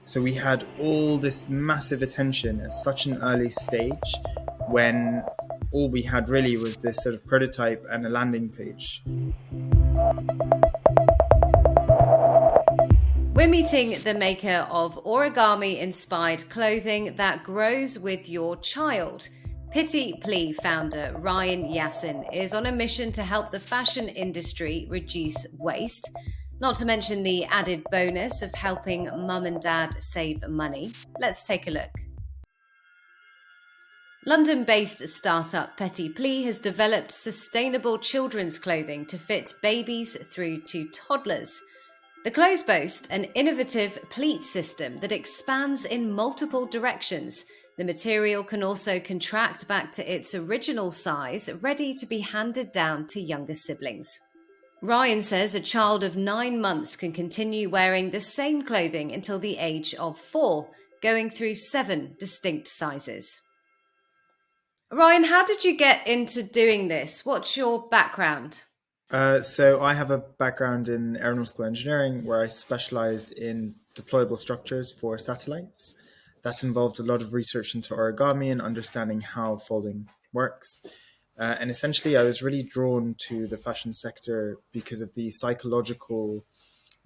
So we had all this massive attention at such an early stage when all we had really was this sort of prototype and a landing page. We're meeting the maker of origami-inspired clothing that grows with your child. PityPlea founder Ryan Yasin is on a mission to help the fashion industry reduce waste, not to mention the added bonus of helping mum and dad save money. Let's take a look. London-based startup PityPlea has developed sustainable children's clothing to fit babies through to toddlers. The clothes boast an innovative pleat system that expands in multiple directions. The material can also contract back to its original size, ready to be handed down to younger siblings. Ryan says a child of 9 months can continue wearing the same clothing until the age of 4, going through 7 distinct sizes. Ryan, how did you get into doing this? What's your background? So I have a background in aeronautical engineering where I specialized in deployable structures for satellites. That involved a lot of research into origami and understanding how folding works. And essentially, I was really drawn to the fashion sector because of the psychological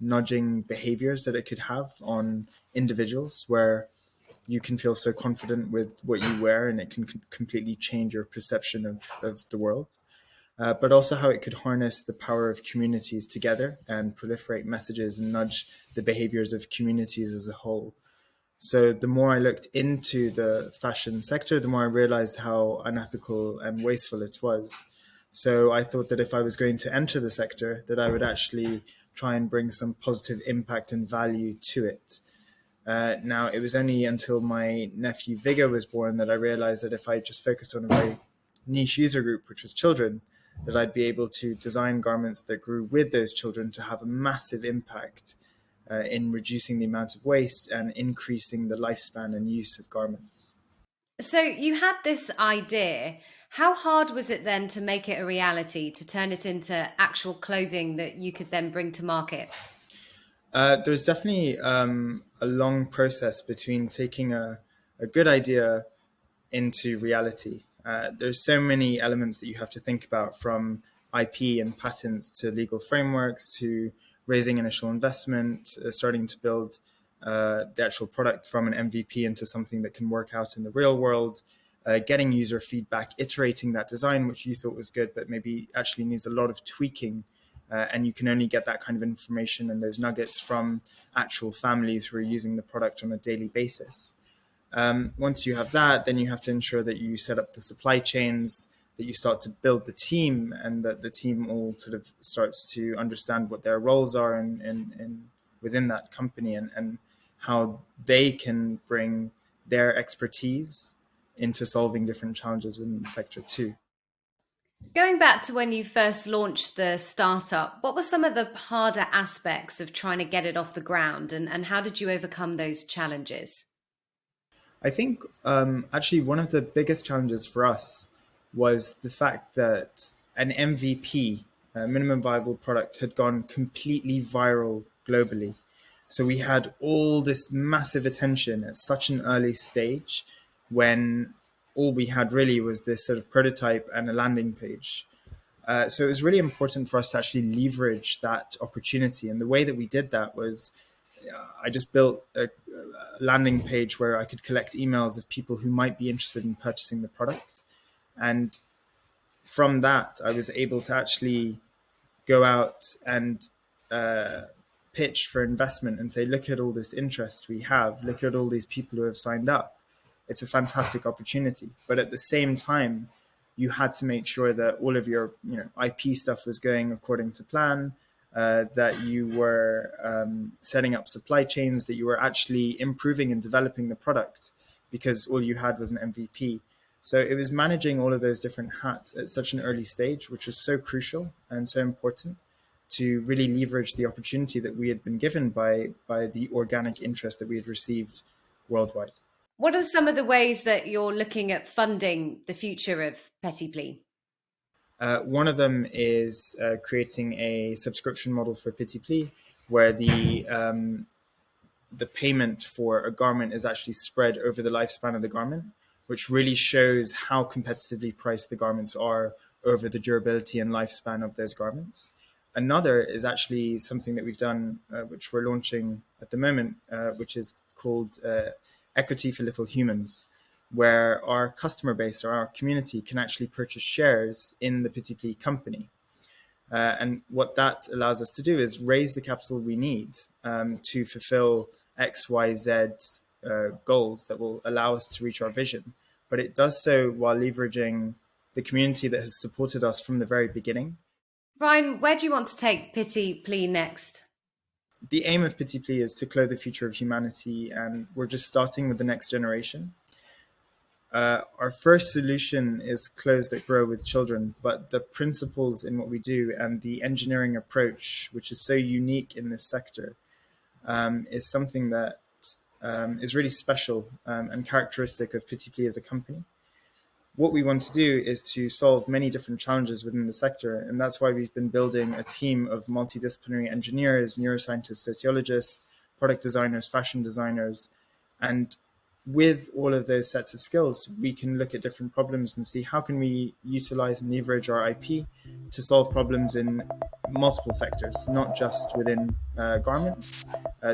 nudging behaviors that it could have on individuals, where you can feel so confident with what you wear and it can completely change your perception of the world. But also how it could harness the power of communities together and proliferate messages and nudge the behaviors of communities as a whole. So the more I looked into the fashion sector, the more I realized how unethical and wasteful it was. So I thought that if I was going to enter the sector, that I would actually try and bring some positive impact and value to it. Now, it was only until my nephew Viggo was born that I realized that if I just focused on a very niche user group, which was children, that I'd be able to design garments that grew with those children to have a massive impact in reducing the amount of waste and increasing the lifespan and use of garments. So you had this idea. How hard was it then to make it a reality, to turn it into actual clothing that you could then bring to market? There's definitely a long process between taking a good idea into reality. There's so many elements that you have to think about, from IP and patents to legal frameworks to raising initial investment, starting to build the actual product from an MVP into something that can work out in the real world, getting user feedback, iterating that design, which you thought was good, but maybe actually needs a lot of tweaking. And you can only get that kind of information and those nuggets from actual families who are using the product on a daily basis. Once you have that, then you have to ensure that you set up the supply chains, that you start to build the team, and that the team all sort of starts to understand what their roles are in within that company, and how they can bring their expertise into solving different challenges within the sector too. Going back to when you first launched the startup, what were some of the harder aspects of trying to get it off the ground, and how did you overcome those challenges? I think actually one of the biggest challenges for us was the fact that an MVP, a minimum viable product, had gone completely viral globally. So we had all this massive attention at such an early stage when all we had really was this sort of prototype and a landing page. So it was really important for us to actually leverage that opportunity. And the way that we did that was I just built a landing page where I could collect emails of people who might be interested in purchasing the product. And from that, I was able to actually go out and pitch for investment and say, look at all this interest we have. Look at all these people who have signed up. It's a fantastic opportunity. But at the same time, you had to make sure that all of your IP stuff was going according to plan, that you were setting up supply chains, that you were actually improving and developing the product, because all you had was an MVP. So it was managing all of those different hats at such an early stage, which was so crucial and so important to really leverage the opportunity that we had been given by the organic interest that we had received worldwide. What are some of the ways that you're looking at funding the future of PityPlea? One of them is creating a subscription model for PityPlea, where the the payment for a garment is actually spread over the lifespan of the garment, which really shows how competitively priced the garments are over the durability and lifespan of those garments. Another is actually something that we've done, which we're launching at the moment, which is called Equity for Little Humans, where our customer base or our community can actually purchase shares in the PityPlea company. And what that allows us to do is raise the capital we need to fulfill X, Y, Z goals that will allow us to reach our vision. But it does so while leveraging the community that has supported us from the very beginning. Ryan, where do you want to take PityPlea next? The aim of PityPlea is to clothe the future of humanity, and we're just starting with the next generation. Our first solution is clothes that grow with children, but the principles in what we do and the engineering approach, which is so unique in this sector, is something that is really special and characteristic of PityPlea as a company. What we want to do is to solve many different challenges within the sector, and that's why we've been building a team of multidisciplinary engineers, neuroscientists, sociologists, product designers, fashion designers, and with all of those sets of skills, we can look at different problems and see how can we utilize and leverage our IP to solve problems in multiple sectors, not just within garments.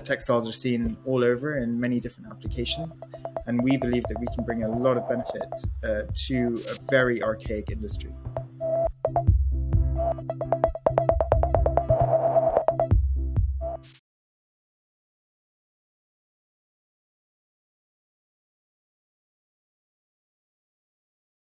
Textiles are seen all over in many different applications, and we believe that we can bring a lot of benefit to a very archaic industry.